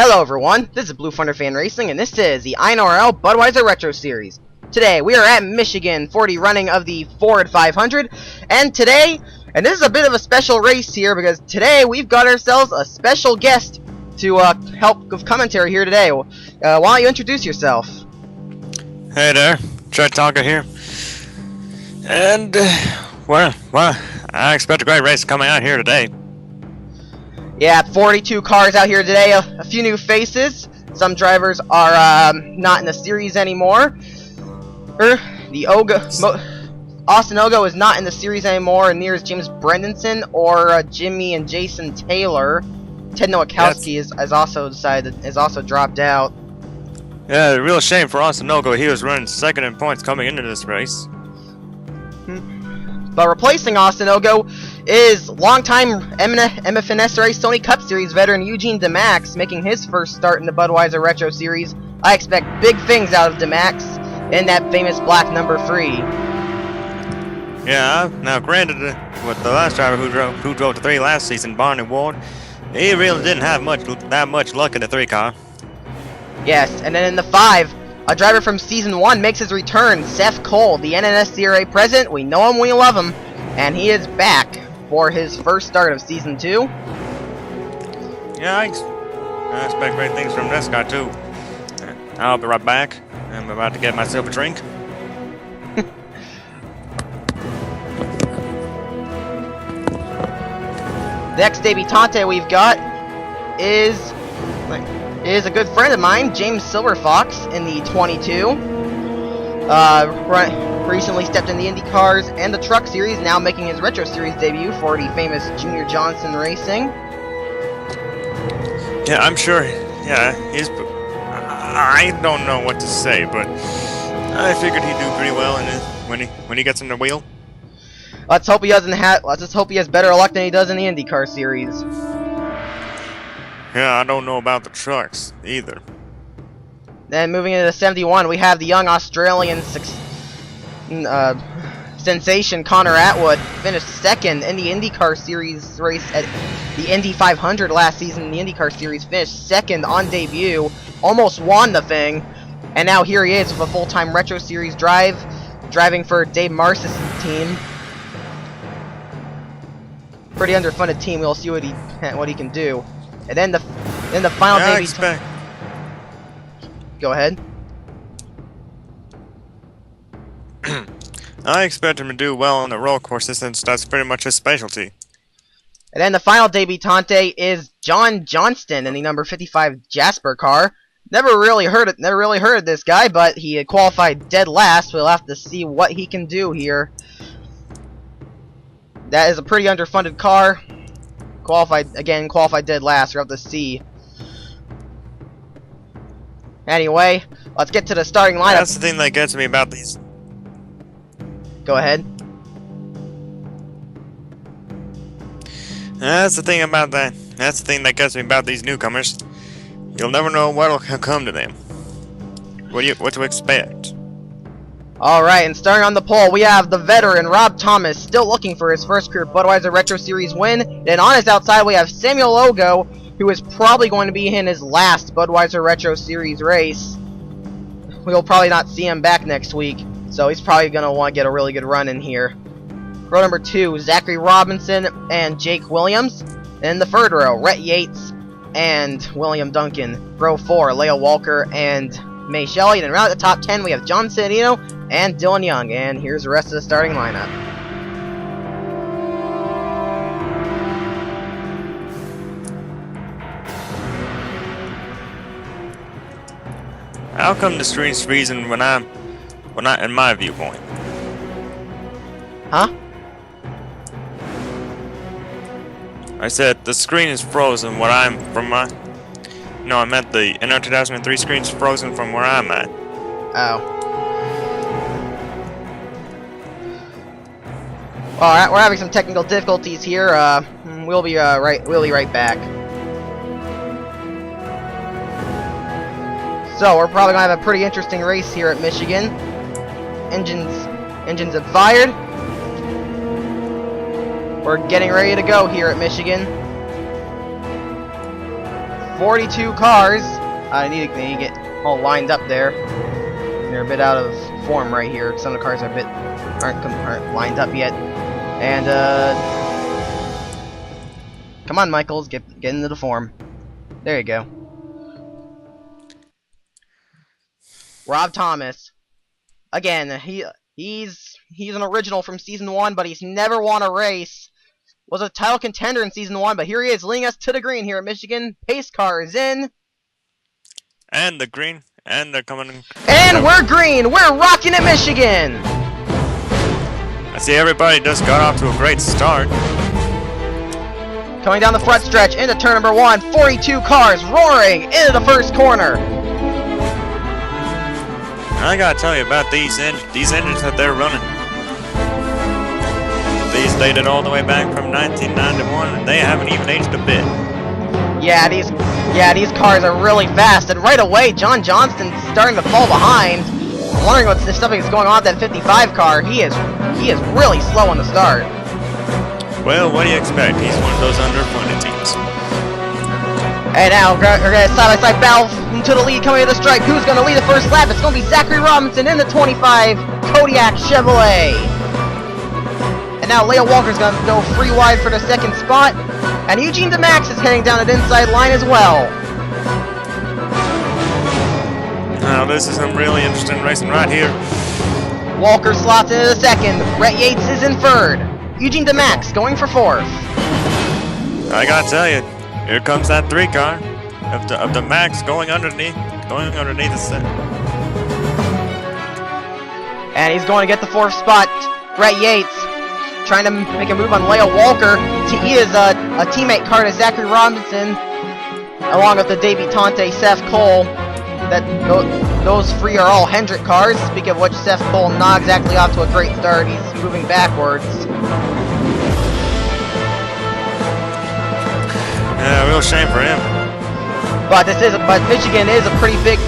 Hello everyone, this is Blue Thunder Fan Racing, and this is the INORL Budweiser Retro Series. Today, we are at Michigan for the running of the Ford 500, and today, and this is a bit of a special race here, because today we've got ourselves a special guest to help with commentary here today. Why don't you introduce yourself? Hey there, Treck Tauger here. And, well, I expect a great race coming out here today. Yeah, 42 cars out here today, a few new faces. Some drivers are not in the series anymore. Austin Ogo is not in the series anymore, and neither is James Brendanson or Jimmy and Jason Taylor. Ted Nowakowski is also dropped out. Yeah, a real shame for Austin Ogo. He was running second in points coming into this race. But replacing Austin Ogo is longtime MFNS Race Sony Cup Series veteran Eugene DeMax, making his first start in the Budweiser Retro Series. I expect big things out of DeMax in that famous black number 3. Yeah, now granted, with the last driver who drove the 3 last season, Barney Ward, he really didn't have that much luck in the 3 car. Yes, and then in the 5, a driver from Season 1 makes his return, Seth Cole, the NNSCRA president. We know him, we love him, and he is back for his first start of Season 2. Yeah, I expect great things from this guy, too. I'll be right back. I'm about to get myself a drink. Next debutante we've got is a good friend of mine, James Silverfox, in the 22. Recently stepped in the Indy Cars and the Truck Series, now making his Retro Series debut for the famous Junior Johnson Racing. Yeah, I'm sure. Yeah, I don't know what to say, but I figured he'd do pretty well when he gets in the wheel. Let's hope he has better luck than he does in the IndyCar Series. Yeah, I don't know about the trucks either. Then moving into the 71, we have the young Australian sensation Connor Atwood, finished second in the IndyCar Series race at the Indy 500 last season. In the IndyCar Series, finished second on debut, almost won the thing, and now here he is with a full-time Retro Series driving for Dave Marcis' team. Pretty underfunded team. We'll see what he can do. And then the final debut. Go ahead. I expect him to do well on the roll courses since that's pretty much his specialty. And then the final debutante is John Johnston in the number 55 Jasper car. Never really heard of this guy, but he had qualified dead last. We'll have to see what he can do here. That is a pretty underfunded car. Qualified dead last. We'll have to see. Anyway, let's get to the starting lineup. That's the thing that gets me about these. Go ahead. That's the thing about that. That's the thing that gets me about these newcomers. You'll never know what'll come to them. What to expect. Alright, and starting on the pole, we have the veteran Rob Thomas, still looking for his first career Budweiser Retro Series win. Then on his outside, we have Samuel Ogo, who is probably going to be in his last Budweiser Retro Series race. We'll probably not see him back next week, so he's probably going to want to get a really good run in here. Row number 2, Zachary Robinson and Jake Williams. In the third row, Rhett Yates and William Duncan. Row 4, Leo Walker and May Shelley. And around at the top 10, we have John Cedino and Dylan Young. And here's the rest of the starting lineup. How come the screen's freezing when I'm in my viewpoint? Huh? I said the screen is frozen when I'm from my. No, I meant the NR 2003 screen's frozen from where I'm at. Oh. Alright, we're having some technical difficulties here. We'll be right back. So we're probably gonna have a pretty interesting race here at Michigan. Engines have fired. We're getting ready to go here at Michigan. 42 cars. I need to get all lined up there. They're a bit out of form right here. Some of the cars aren't lined up yet. And come on, Michaels, get into the form. There you go. Rob Thomas. Again, he's an original from Season 1, but he's never won a race. Was a title contender in Season 1, but here he is leading us to the green here at Michigan. Pace car is in. And the green. And they're coming. And we're green! We're rocking at Michigan! I see everybody just got off to a great start. Coming down the front stretch into turn number 1. 42 cars roaring into the first corner. I gotta tell you about these engines that they're running. These dated all the way back from 1991, and they haven't even aged a bit. Yeah, these cars are really fast, and right away, John Johnston's starting to fall behind. I'm wondering what's something that's going on with that 55 car. He is really slow on the start. Well, what do you expect? He's one of those underfunded teams. And now we're gonna side-by-side battle into the lead coming to the stripe. Who's gonna lead the first lap? It's gonna be Zachary Robinson in the 25 Kodiak Chevrolet. And now Leo Walker's gonna go free wide for the second spot. And Eugene DeMax is heading down the inside line as well. Now this is some really interesting racing right here. Walker slots into the second. Brett Yates is in third. Eugene DeMax going for fourth. I gotta tell you, here comes that 3 car of the Max going underneath the set. And he's going to get the fourth spot. Brett Yates trying to make a move on Leo Walker. He is a teammate car to Zachary Robinson, along with the debutante Seth Cole. Those 3 are all Hendrick cars. Speaking of which, Seth Cole not exactly off to a great start. He's moving backwards. Yeah, real shame for him. But Michigan is a pretty big,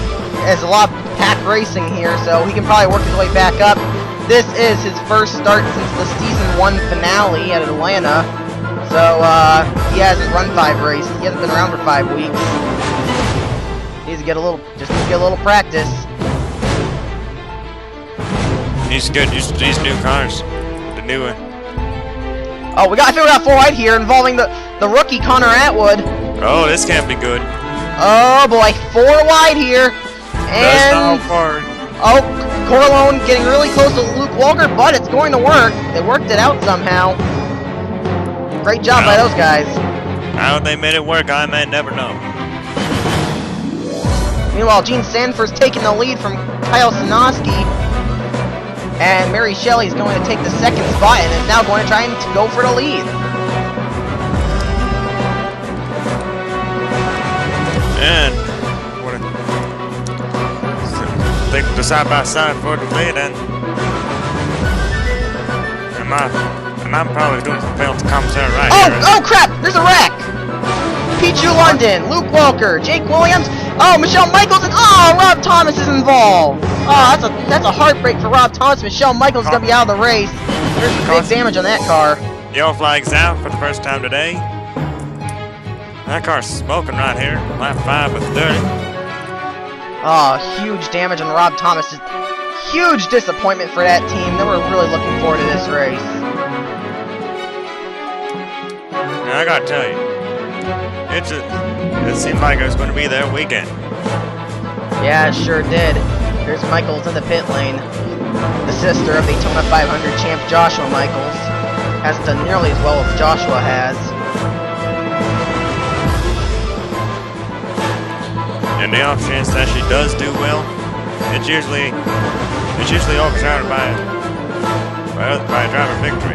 has a lot of pack racing here, so he can probably work his way back up. This is his first start since the Season 1 finale at Atlanta, so he hasn't run 5 races. He hasn't been around for 5 weeks. Needs to get a little practice. Needs to get used to these new cars, the new one. Oh, I think we got 4 wide here involving the rookie Connor Atwood. Oh, this can't be good. Oh boy, 4 wide here, and that's not far. Oh, Corleone getting really close to Luke Walker, but it's going to work. They worked it out somehow. Great job by those guys. How they made it work, I may never know. Meanwhile, Gene Sanford's taking the lead from Kyle Sinoski. And Mary Shelley's going to take the second spot and is now going to try and go for the lead. And take the side-by-side for the lead, and I'm probably doing some failed commentary right here. Oh crap! There's a wreck! Pichu London, Luke Walker, Jake Williams, oh, Michelle Michaels, and oh, Rob Thomas is involved! Oh, that's a heartbreak for Rob Thomas. Michelle Michaels is going to be out of the race. There's big damage on that car. Yellow flag's out for the first time today. That car's smoking right here. Lap 5 with 30. Oh, huge damage on Rob Thomas. Huge disappointment for that team. They were really looking forward to this race. Now, I gotta tell you, it seemed like it was going to be their weekend. Yeah, it sure did. There's Michaels in the pit lane. The sister of Daytona 500 champ Joshua Michaels. Hasn't done nearly as well as Joshua has. And the off chance that she does do well, it's usually overshadowed by a driver victory.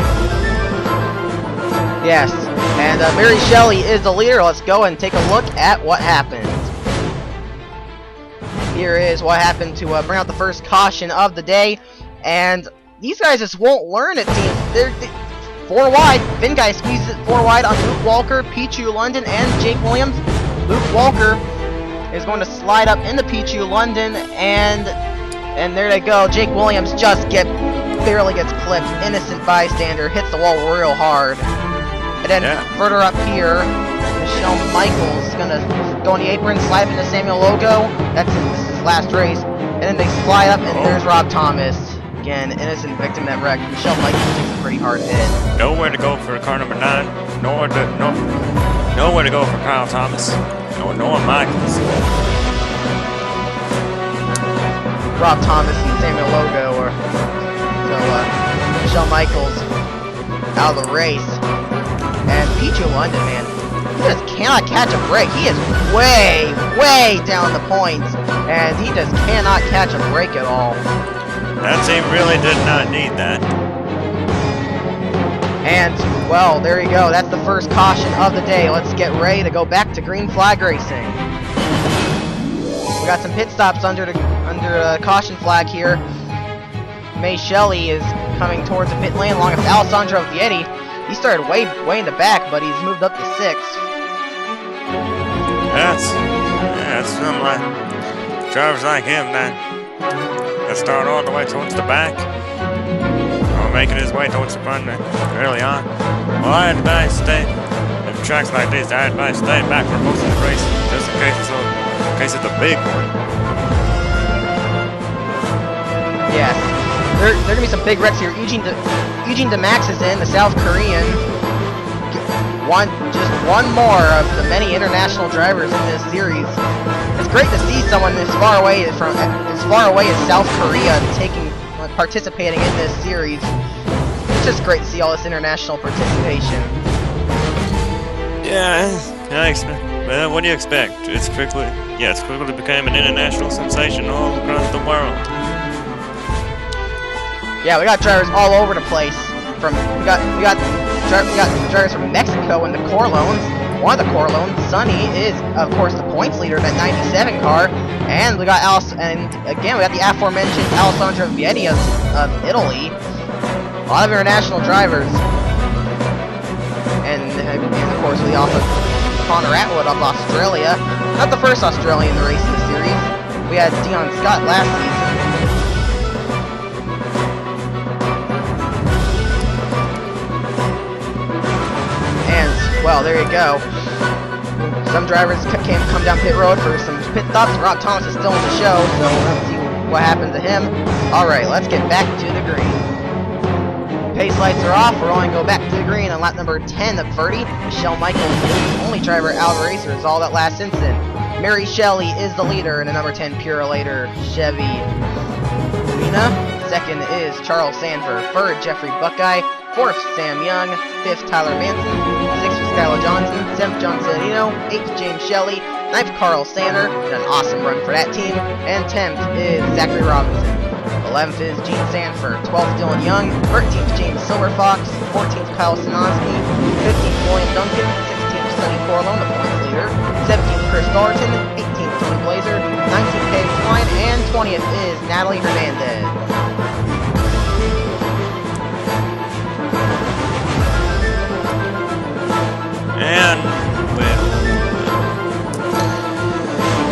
Yes, and Mary Shelley is the leader. Let's go and take a look at what happened. Here is what happened to bring out the first caution of the day, and these guys just won't learn it. They're 4 wide. Finn guy squeezes it 4 wide on Luke Walker, Pichu London, and Jake Williams. Luke Walker is going to slide up into Pichu London, and there they go. Jake Williams just barely gets clipped. Innocent bystander, hits the wall real hard. And then further up here, Michelle Michaels is gonna go on the apron, slide into Samuel Logo. This is his last race. And then they slide up, and there's Rob Thomas. Again, innocent victim that wreck. Michelle Michaels takes a pretty hard hit. Nowhere to go for car number 9. Nowhere to go for Kyle Thomas. Noah Michaels. Rob Thomas and Samuel Logo are Michelle Michaels out of the race. And P.J. London, man, he just cannot catch a break. He is way, way down the points, and he just cannot catch a break at all. That team really did not need that. And, well, there you go. That's the first caution of the day. Let's get ready to go back to green flag racing. We got some pit stops under a caution flag here. May Shelley is coming towards the pit lane along with Alessandro Vietti. He started way in the back, but he's moved up to 6th. That's some like drivers like him, man. That start all the way towards the back, or making his way towards the front early on. Well, I advise stay. In tracks like this, I advise staying back for most of the race, just in case it's a big one. Yes. There are going to be some big wrecks here. Eugene DeMax is in, the South Korean. Just one more of the many international drivers in this series. It's great to see someone as far away as South Korea participating in this series. It's just great to see all this international participation. Yeah, well, what do you expect? It's quickly became an international sensation all across the world. Yeah, we got drivers all over the place. We got drivers from Mexico in the Corlones. One of the Corlones, Sonny, is of course the points leader of that 97 car, and we got the aforementioned Alessandro Vietti of Italy. A lot of international drivers, and of course we also Connor Atwood of Australia. Not the first Australian to race in the series. We had Dion Scott last season. Well, there you go. Some drivers come down pit road for some pit stops. Rob Thomas is still in the show, so let's see what happens to him. Alright, let's get back to the green. Pace lights are off. We're going to go back to the green on lap number 10 of 30. Michelle Michaels is the only driver out of the race. Is all that last incident. Mary Shelley is the leader in the number 10 Purolator Chevy Luna. Second is Charles Sanford. Third, Jeffrey Buckeye. Fourth, Sam Young. Fifth, Tyler Manson. Sixth, Skylar Johnson. Seventh, John Sedino. Eighth, James Shelley. Ninth, Carl Sander. An awesome run for that team. And 10th is Zachary Robinson. 11th is Gene Sanford. 12th, Dylan Young. 13th, James Silverfox. 14th, Kyle Sinonsky. 15th, William Duncan. 16th, Sonny Corlone, the points leader. 17th, Chris Thornton. 18th, Tony Blazer. 19th, Katie Klein. And 20th is Natalie Hernandez. And, well,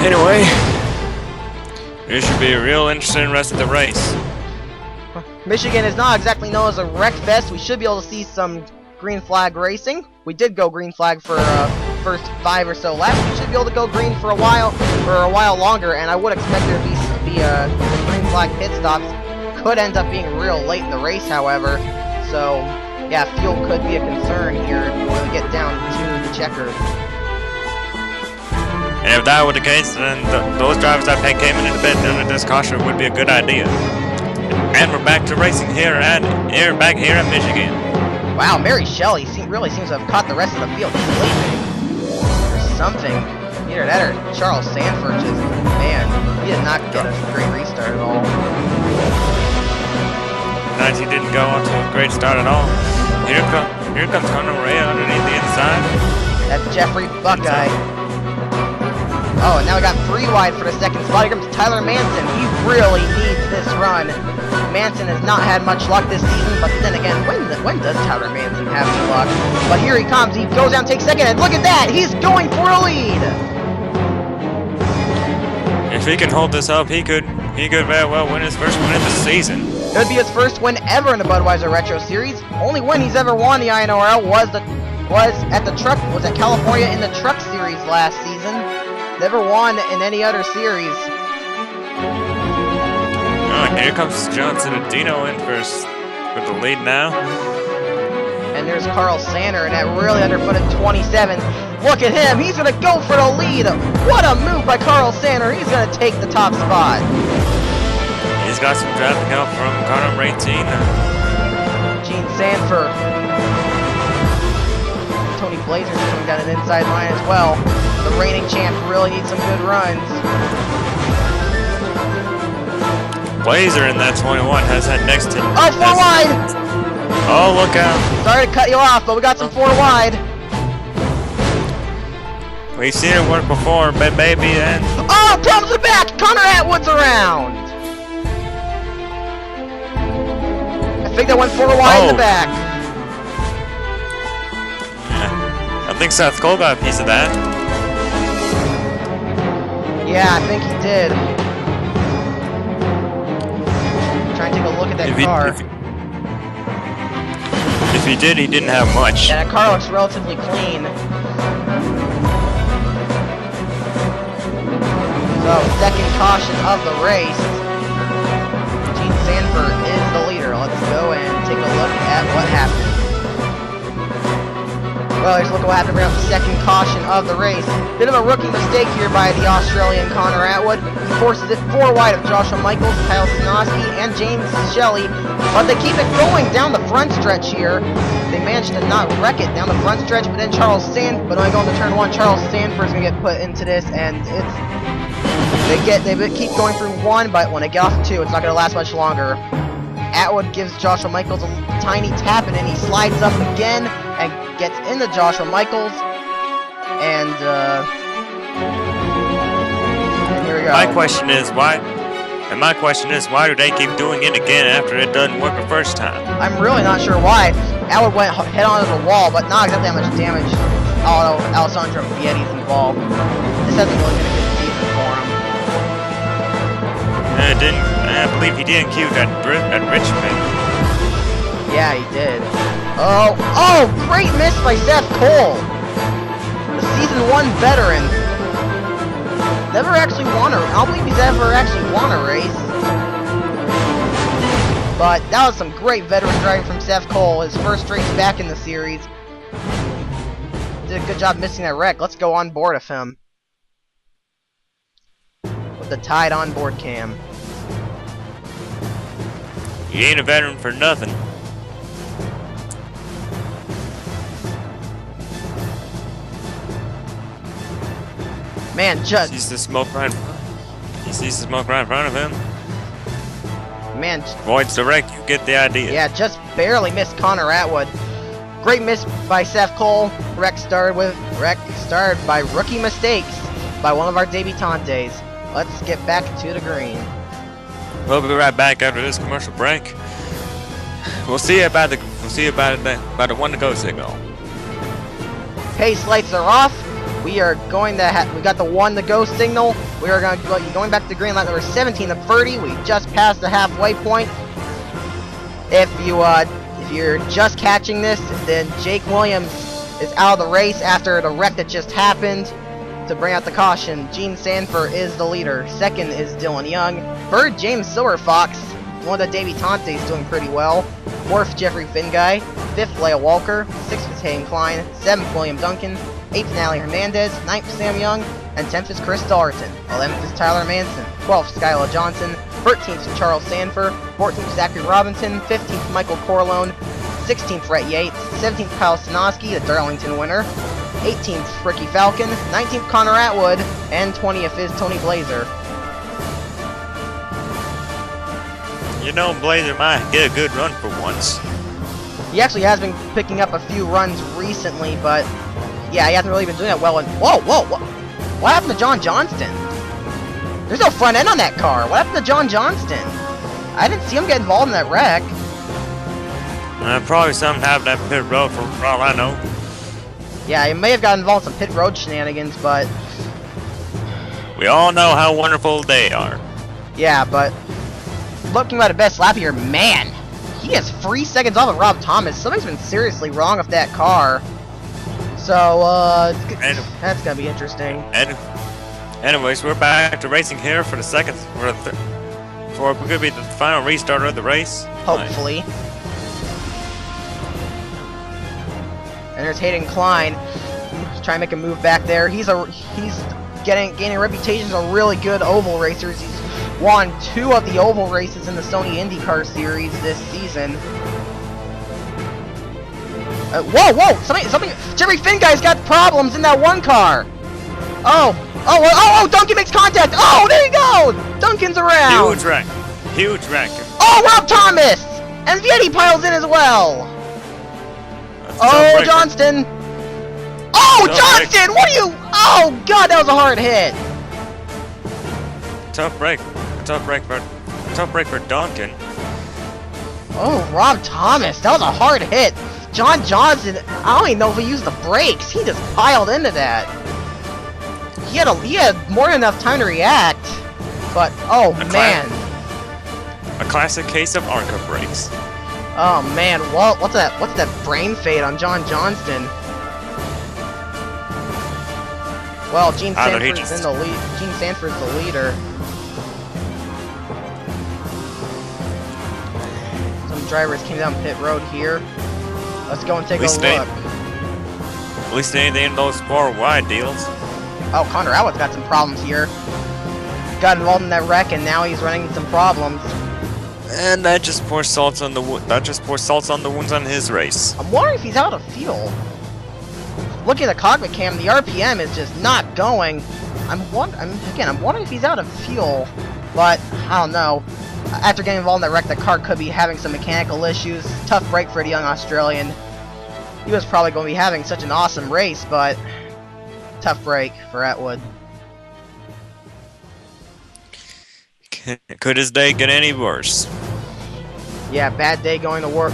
anyway, it should be a real interesting rest of the race. Michigan is not exactly known as a wreck fest. We should be able to see some green flag racing. We did go green flag for first 5 or so laps. We should be able to go green for a while longer, and I would expect there to be the green flag pit stops. Could end up being real late in the race, however. So, yeah, fuel could be a concern here when we get down to the checkered. And if that were the case, then those drivers that came into the pit under this caution would be a good idea. And we're back to racing back here at Michigan. Wow, Mary Shelley really seems to have caught the rest of the field sleeping. Or something. Either that or Charles Sanford just, man, he did not get a great restart at all. 19 didn't go off to a great start at all. Here comes Conor Ray underneath the inside. That's Jeffrey Buckeye. Oh, and now we got 3 wide for the second spot. Here comes Tyler Manson. He really needs this run. Manson has not had much luck this season, but then again, when does Tyler Manson have any luck? But here he comes. He goes down, takes second, and look at that! He's going for a lead! If he can hold this up, he could very well win his first win of the season. It would be his first win ever in the Budweiser Retro Series. Only win he's ever won the INORL was the was at California in the Truck Series last season. Never won in any other series. Oh, here comes Johnson and Dino in first with the lead now. And there's Carl Sander in that really underfooted 27. Look at him, he's gonna go for the lead. What a move by Carl Sander. He's gonna take the top spot. He's got some traffic help from car number 18. Gene Sanford. Tony Blazer's coming down an inside line as well. The reigning champ really needs some good runs. Blazer in that 21 has had next to him. Oh, 4 wide! Oh, look out. Sorry to cut you off, but we got some 4 wide. We've seen it work before, but maybe then. Oh, comes the back! Connor Atwood's around! I think that went 4 wide in the back. Yeah. I think Seth Cole got a piece of that. Yeah, I think he did. Trying to take a look at that car. If he did, he didn't have much. Yeah, that car looks relatively clean. So, second caution of the race. Gene Sanford is the leader. Let's go and take a look at what happened. Well, let's look at what happened around the second caution of the race. Bit of a rookie mistake here by the Australian Connor Atwood. He forces it 4 wide of Joshua Michaels, Kyle Sinoski, and James Shelley. But they keep it going down the front stretch here. They managed to not wreck it down the front stretch, but then only going to turn 1, Charles Sanford's going to get put into this, and they keep going through 1, but when they get off 2, it's not going to last much longer. Atwood gives Joshua Michaels a tiny tap, and then he slides up again and gets into Joshua Michaels. And here we go. My question is why do they keep doing it again after it doesn't work the first time? I'm really not sure why. Atwood went head on to the wall, but not exactly that much damage. Although Alessandro Vietti's involved. This hasn't really been a good season for him. I believe he didn't cue at Richmond. Yeah, he did. Oh, great miss by Seth Cole. The season 1 veteran. Never actually won I don't believe he's ever actually won a race. But that was some great veteran driving from Seth Cole. His first race back in the series. Did a good job missing that wreck. Let's go on board of him. With the tied onboard cam. He ain't a veteran for nothing. Man, just He sees the smoke right in front of him. Man, Avoids the wreck, you get the idea. yeah, just barely missed Connor Atwood. Great miss by Seth Cole. Wreck started by rookie mistakes by one of our debutantes. Let's get back to the green. We'll be right back after this commercial break. We'll see about the 1 to go signal. Pace lights are off. We are going to we got the 1 to go signal. We are going back to green light number 17 to 30. We just passed the halfway point. If you're just catching this, then Jake Williams is out of the race after the wreck that just happened. To bring out the caution, Gene Sanford is the leader. Second is Dylan Young. Third, James Silverfox. One of the debutantes doing pretty well. Fourth, Jeffrey Finguy. Fifth, Leia Walker. Sixth is Hayden Klein. Seventh, William Duncan. 8th, Natalie Hernandez. 9th, Sam Young. And 10th is Chris Dallerton. 11th is Tyler Manson. 12th, Skyla Johnson. 13th is Charles Sanford. 14th, Zachary Robinson. 15th, Michael Corleone. 16th, Rhett Yates. 17th, Kyle Sinoski, the Darlington winner. 18th, Ricky Falcon. 19th, Connor Atwood. And 20th is Tony Blazer. You know, Blazer might get a good run for once. He actually has been picking up a few runs recently, but yeah, he hasn't really been doing that well. Whoa! What happened to John Johnston? There's no front end on that car. What happened to John Johnston? I didn't see him get involved in that wreck. Probably something happened at pit road for all I know. Yeah, he may have got involved in some pit road shenanigans, but we all know how wonderful they are. Yeah, but looking at the best lap here, man, he has 3 seconds off of Rob Thomas. Something's been seriously wrong with that car. So, And, that's gonna be interesting. and anyways, we're back to racing here for the second, for what could be the final restart of the race. Hopefully. And there's Hayden Klein. He's trying to make a move back there. He's gaining a reputation as a really good oval racer. He's won 2 of the oval races in the Sony IndyCar Series this season. Whoa! Something! Jeffrey Finn guy's got problems in that one car. Oh! Duncan makes contact. Oh, there you go! Duncan's around. Huge wreck. Oh, Rob Thomas! And Vietti piles in as well. Oh, Johnston! Oh, Johnston! What are you? Oh, God, that was a hard hit. Tough break for Duncan. Oh, Rob Thomas, that was a hard hit. John Johnson, I don't even know if he used the brakes. He just piled into that. He had more than enough time to react. But oh man, a classic case of ARCA brakes. Oh man, what's that brain fade on John Johnston? Well, Gene Sanford's in the lead. Gene Sanford's the leader. Some drivers came down pit road here. Let's go and take a look. At least they ain't in those 4 wide deals. Oh, Connor Alwood's got some problems here. Got involved in that wreck, and now he's running into some problems. And that just pours salt on the wounds on his race. I'm wondering if he's out of fuel. Looking at the cockpit cam, the RPM is just not going. I'm wondering if he's out of fuel, but I don't know. After getting involved in that wreck, the car could be having some mechanical issues. Tough break for the young Australian. He was probably going to be having such an awesome race, but tough break for Atwood. Could his day get any worse? Yeah, bad day going worse.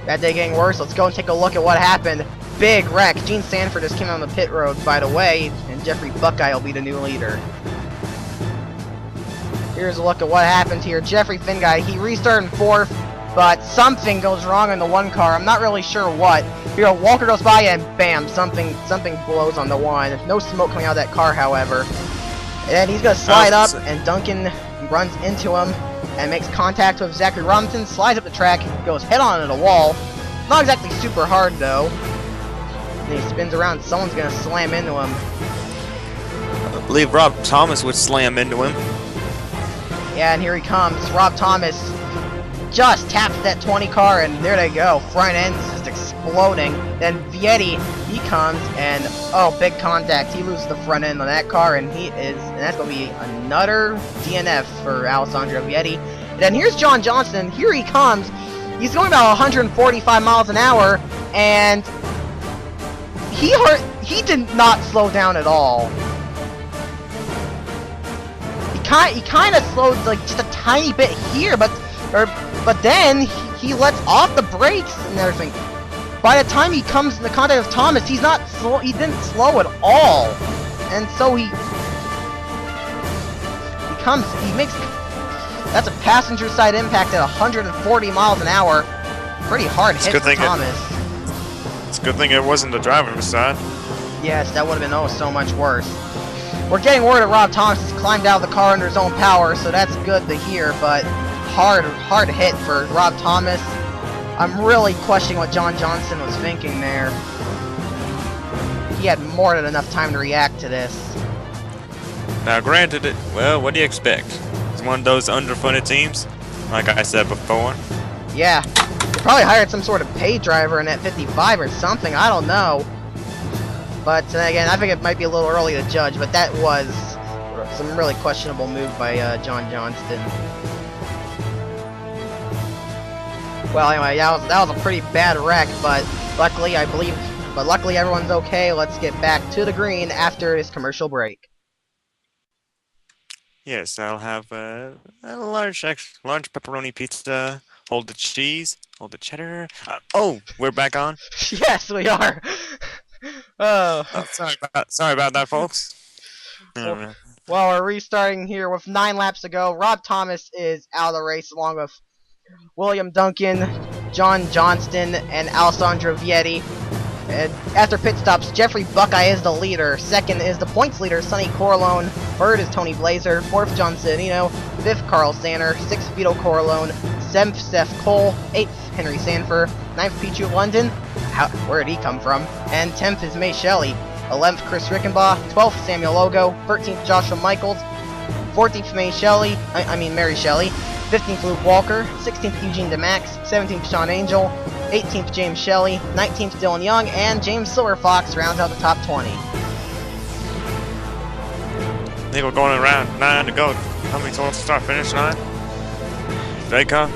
Bad day getting worse. Let's go and take a look at what happened. Big wreck. Gene Sanford just came on the pit road, by the way, and Jeffrey Buckeye will be the new leader. Here's a look at what happened here. Jeffrey Finn guy, he restarted in 4th, but something goes wrong in the 1 car. I'm not really sure what. Here, Walker goes by and bam, something blows on the 1. No smoke coming out of that car, however. And he's gonna slide up, and Duncan runs into him and makes contact with Zachary Robinson, slides up the track, goes head on into the wall. Not exactly super hard though. And he spins around, someone's gonna slam into him. I believe Rob Thomas would slam into him. Yeah, and here he comes. Rob Thomas just taps that 20 car, and there they go. Front end's just exploding. Then Vietti, he comes, and oh, big contact. He loses the front end on that car, and that's gonna be another DNF for Alessandro Vietti. And then here's John Johnston. Here he comes. He's going about 145 miles an hour, and he did not slow down at all. He kind of slowed like just a tiny bit here, but then he lets off the brakes and everything. By the time he comes in the contact of Thomas, he's not slow. He didn't slow at all, and so he makes. That's a passenger side impact at 140 miles an hour. Pretty hard hit for Thomas. It's a good thing it wasn't the driver's side. Yes, that would have been so much worse. We're getting word that Rob Thomas has climbed out of the car under his own power, so that's good to hear, but hard hit for Rob Thomas. I'm really questioning what John Johnston was thinking there. He had more than enough time to react to this. Now granted, what do you expect? It's one of those underfunded teams, like I said before. Yeah, they probably hired some sort of paid driver in that 55 or something, I don't know. But again, I think it might be a little early to judge, but that was some really questionable move by John Johnston. Well, anyway, that was a pretty bad wreck, but luckily everyone's okay. Let's get back to the green after this commercial break. Yes, I'll have a large pepperoni pizza. Hold the cheese, hold the cheddar. Oh, we're back on. Yes, we are. Sorry about that, folks. Well, we're restarting here with 9 laps to go. Rob Thomas is out of the race along with William Duncan, John Johnston, and Alessandro Vietti. After pit stops, Jeffrey Buckeye is the leader. Second is the points leader, Sonny Corleone. Third is Tony Blazer. Fourth, John Cedino. Fifth, Carl Sander. Sixth, Vito Corleone. Seventh, Seth Cole. Eighth, Henry Sanford. Ninth, Pichu London. Where did he come from? And 10th is May Shelley. 11th, Chris Rickenbaugh. 12th, Samuel Logo. 13th, Joshua Michaels. 14th, Mary Shelley. 15th, Luke Walker. 16th, Eugene DeMax. 17th, Sean Angel. 18th, James Shelley. 19th, Dylan Young. And James Silverfox rounds out the top 20. I think we're going around 9 to go. How many towards the start finish line? They come.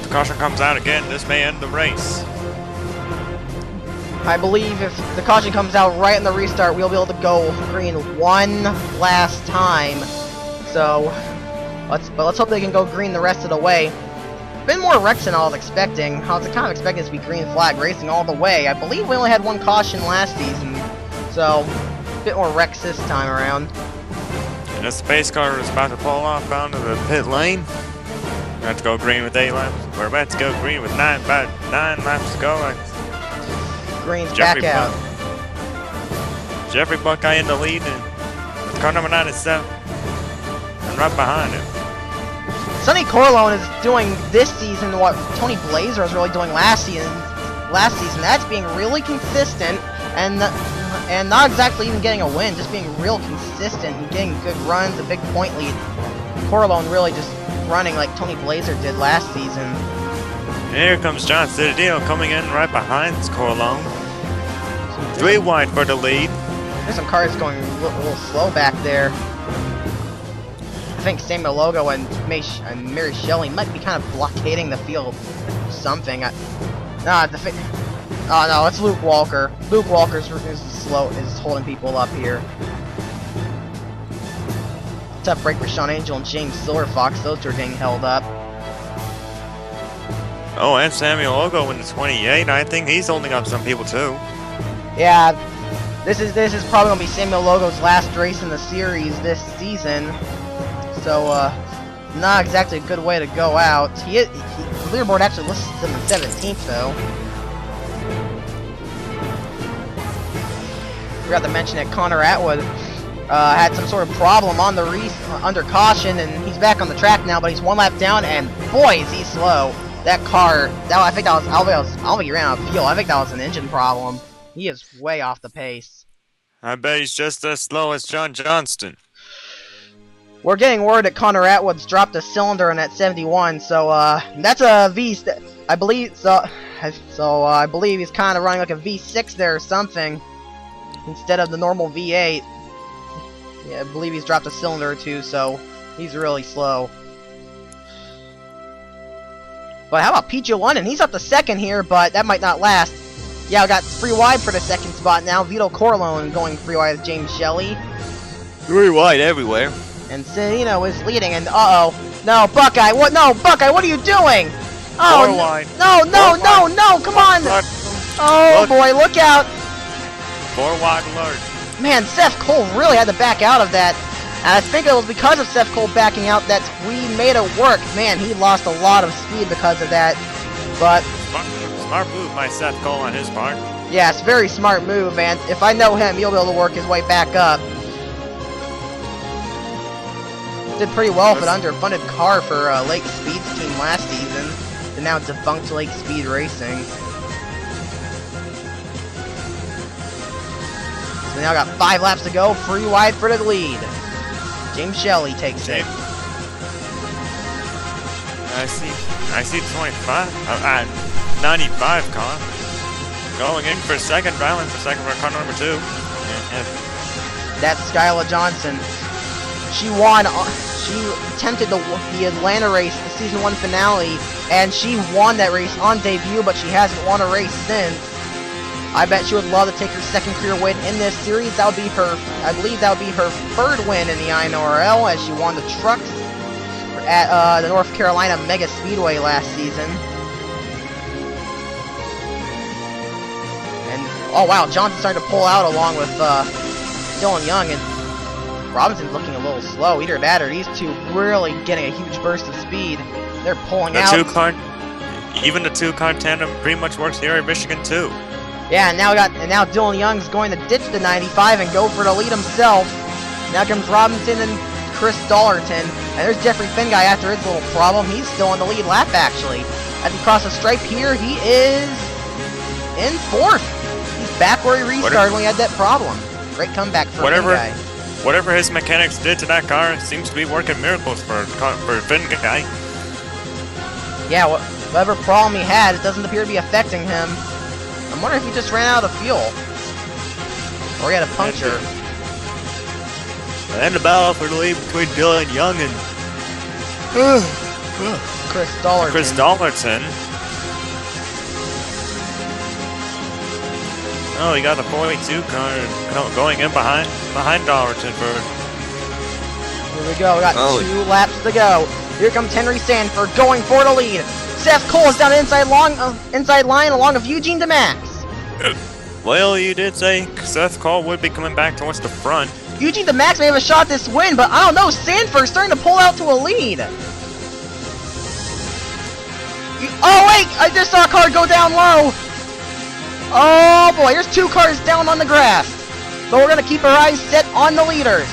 The caution comes out again. This may end the race. I believe if the caution comes out right in the restart, we'll be able to go green one last time. So, let's hope they can go green the rest of the way. Been more wrecks than I was expecting. I was kind of expecting this to be green flag racing all the way. I believe we only had one caution last season, so a bit more wrecks this time around. And the space car is about to pull off onto the pit lane. We have to go green with 8 laps. We're about to go green with 9 laps to go. Green's back out. Jeffrey Buckeye in the lead, and car number 9 is 7. And right behind him. Sonny Corleone is doing this season what Tony Blazer was really doing last season. That's being really consistent and not exactly even getting a win, just being real consistent and getting good runs, a big point lead. Corleone really just running like Tony Blazer did last season. And here comes John Cedino coming in right behind Corleone. 3 wide for the lead. There's some cars going a little slow back there. I think Samuel Logo and Mary Shelley might be kind of blockading the field or something. Oh no, it's Luke Walker. Luke Walker is holding people up here. Tough break for Sean Angel and James Silverfox. Those two are getting held up. Oh, and Samuel Logo in the 28. I think he's holding up some people too. Yeah, this is probably gonna be Samuel Logo's last race in the series this season. So, not exactly a good way to go out. The leaderboard actually lists him in 17th, though. Forgot to mention that Connor Atwood had some sort of problem on the under caution, and he's back on the track now, but he's 1 lap down, and boy, is he slow. That car, I think that was, I don't think he ran out of fuel. I think that was an engine problem. He is way off the pace. I bet he's just as slow as John Johnston. We're getting word that Connor Atwood's dropped a cylinder in that 71, so that's a V. I believe so. I believe he's kind of running like a V6 there or something instead of the normal V8. Yeah, I believe he's dropped a cylinder or two, so he's really slow. But how about Pichu London? He's up to second here, but that might not last. Yeah, we got 3 wide for the second spot now. Vito Corleone going 3 wide as James Shelley. 3 wide everywhere. And Cedino is leading, and no, Buckeye, what? No, Buckeye, what are you doing? Oh, 4 wide. No, come on! Oh boy, look out! 4 wide alert. Man, Seth Cole really had to back out of that. And I think it was because of Seth Cole backing out that we made it work. Man, he lost a lot of speed because of that. But smart move by Seth Cole on his part. Yeah, it's a very smart move, and if I know him, he'll be able to work his way back up. Did pretty well for an underfunded car for Lake Speed's team last season. And now defunct Lake Speed Racing. So now got 5 laps to go, 3 wide for the lead. James Shelley takes it. I see 25, 95 car. Going in for second, battling for second for car number 2. That's Skyla Johnson. She won. She attempted the Atlanta race, the season 1 finale, and she won that race on debut, but she hasn't won a race since. I bet she would love to take her second career win in this series. That would be her, I believe that would be her 3rd win in the INORL, as she won the trucks at the North Carolina Mega Speedway last season. And oh wow, Johnson's starting to pull out along with Dylan Young, and Robinson's looking a little slow. Either that or these two really getting a huge burst of speed. They're pulling out. Even the 2-car tandem pretty much works here in Michigan too. Yeah, and now Dylan Young's going to ditch the 95 and go for the lead himself. Now comes Robinson and Chris Dollarton. And there's Jeffrey Finguy after his little problem. He's still on the lead lap, actually. As he crosses the stripe here, he is in 4th. He's back where he restarted when he had that problem. Great comeback for Finguy. Whatever his mechanics did to that car seems to be working miracles for Finguy. Yeah, whatever problem he had, it doesn't appear to be affecting him. I'm wondering if he just ran out of fuel. Or he had a puncture. And the battle for the lead between Dylan Young and Chris Dollarton. Oh, he got the 42 car going in behind Dollarton for. Here we go. We got 2 laps to go. Here comes Henry Sanford going for the lead. Seth Cole is down the inside line along with Eugene DeMax. Well, you did say Seth Cole would be coming back towards the front. Eugene DeMax may have a shot at this win, but I don't know. Sanford's starting to pull out to a lead. Oh wait! I just saw a car go down low. Oh boy, there's 2 cars down on the grass. But we're gonna keep our eyes set on the leaders.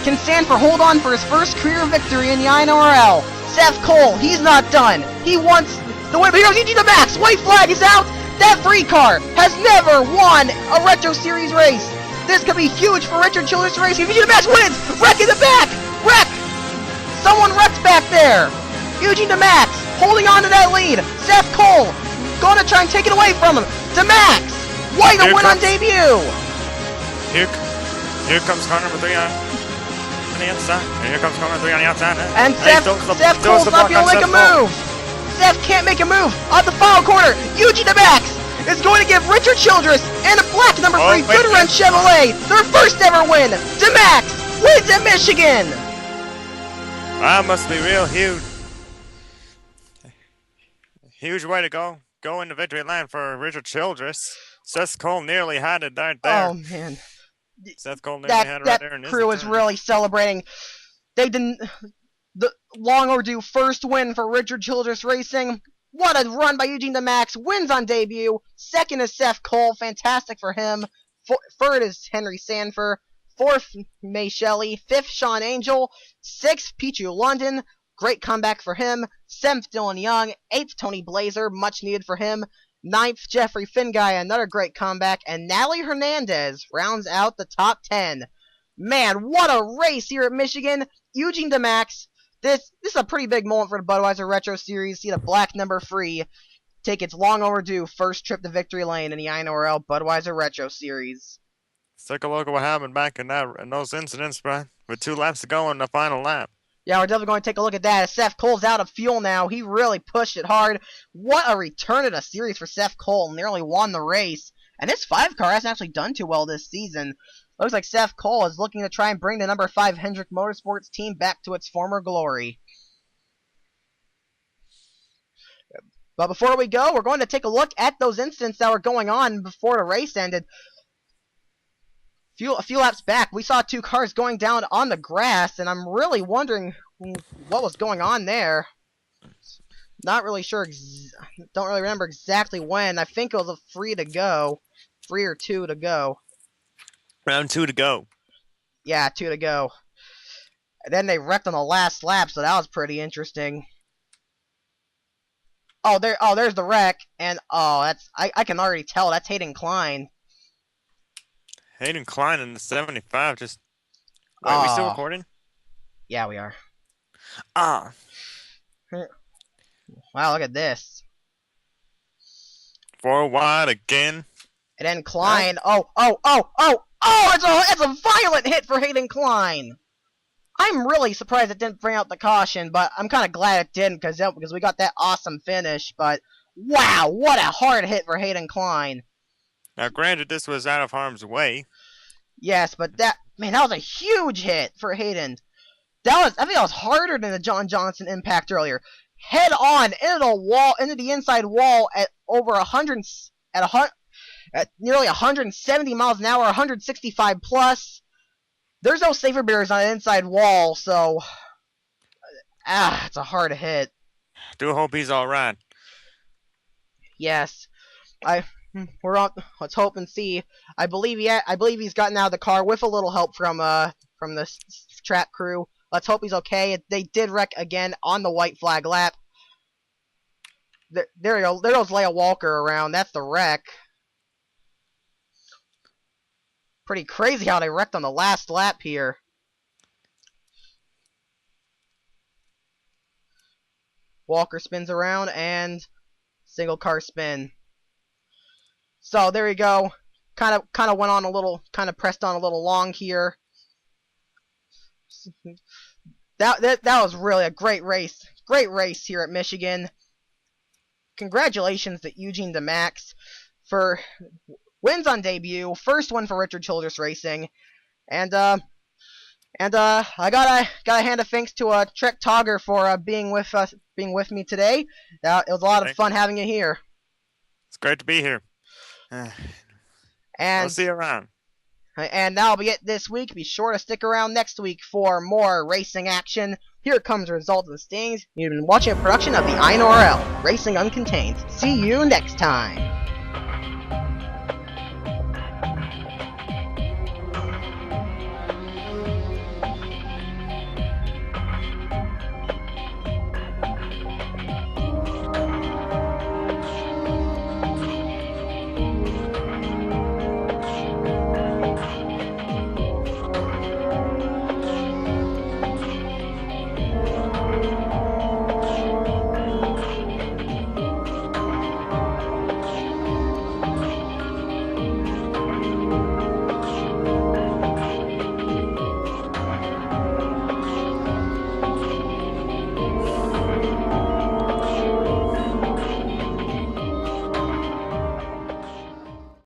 Can Sanford hold on for his first career victory in the INORL? Seth Cole, he's not done. He wants the win. But here goes Eugene DeMax. White flag is out. That 3 car has never won a Retro Series race. This could be huge for Richard Childress Racing. Eugene DeMax wins. Wreck in the back. Wreck. Someone wrecked back there. Eugene DeMax holding on to that lead. Seth Cole going to try and take it away from him. DeMax, why the win on debut? Here comes car number 3 on the outside. And here comes car number 3 on the outside. And Seth Cole's not going to make a move. Seth can't make a move on the final corner. Eugene DeMax is going to give Richard Childress and a black number 3 Goodwrench Chevrolet their first ever win. DeMax wins at Michigan. That must be real huge. Huge way to go into victory lane for Richard Childress. Seth Cole nearly had it right there. Oh man, Seth Cole nearly had it right there. That crew is really celebrating. They didn't. The long overdue first win for Richard Childress Racing. What a run by Eugene DeMax. Wins on debut. Second is Seth Cole. Fantastic for him. Third is Henry Sanford. 4th, May Shelley. 5th, Sean Angel. 6th, Pichu London. Great comeback for him. 7th, Dylan Young. 8th, Tony Blazer. Much needed for him. 9th, Jeffrey Finguy. Another great comeback. And Natalie Hernandez rounds out the top 10. Man, what a race here at Michigan. Eugene DeMax. This is a pretty big moment for the Budweiser Retro Series. See the black number 3 take its long overdue first trip to victory lane in the INORL Budweiser Retro Series. Let's take a look at what happened back in those incidents, Brian. With 2 laps to go in the final lap. Yeah, we're definitely going to take a look at that. As Seth Cole's out of fuel now. He really pushed it hard. What a return to the series for Seth Cole. Nearly won the race. And this 5 car hasn't actually done too well this season. Looks like Seth Cole is looking to try and bring the number 5 Hendrick Motorsports team back to its former glory. But before we go, we're going to take a look at those incidents that were going on before the race ended. A few laps back, we saw 2 cars going down on the grass, and I'm really wondering what was going on there. Not really sure, don't really remember exactly when. I think it was a 3 or 2 to go. Round 2 to go. Yeah, 2 to go. And then they wrecked on the last lap, so that was pretty interesting. There's the wreck, and that's I can already tell that's Hayden Klein. Hayden Klein in the 75 just. Wait, are we still recording? Yeah, we are. Ah. Wow, look at this. 4 wide again. And then Klein. It's a violent hit for Hayden Klein. I'm really surprised it didn't bring out the caution, but I'm kind of glad it didn't because we got that awesome finish. But wow, what a hard hit for Hayden Klein. Now, granted, this was out of harm's way. Yes, but that was a huge hit for Hayden. I think that was harder than the John Johnson impact earlier. Head on into the inside wall at over 100 at nearly 170 miles an hour, 165 plus. There's no safer barriers on the inside wall, so it's a hard hit. Do hope he's all right. Yes, we're on. Let's hope and see. I believe he's gotten out of the car with a little help from the track crew. Let's hope he's okay. They did wreck again on the white flag lap. There you go. There goes Leia Walker around. That's the wreck. Pretty crazy how they wrecked on the last lap here. Walker spins around and single car spin. So there you go. Kind of went on a little, kind of pressed on a little long here. That was really a great race. Great race here at Michigan. Congratulations to Eugene DeMax for wins on debut. First one for Richard Childress Racing. And I gotta hand a thanks to Treck Tauger for being with me today. It was a lot of fun having you here. It's great to be here. And I'll see you around. And that'll be it this week. Be sure to stick around next week for more racing action. Here comes Results and Stings. You've been watching a production of the INORL, Racing Uncontained. See you next time.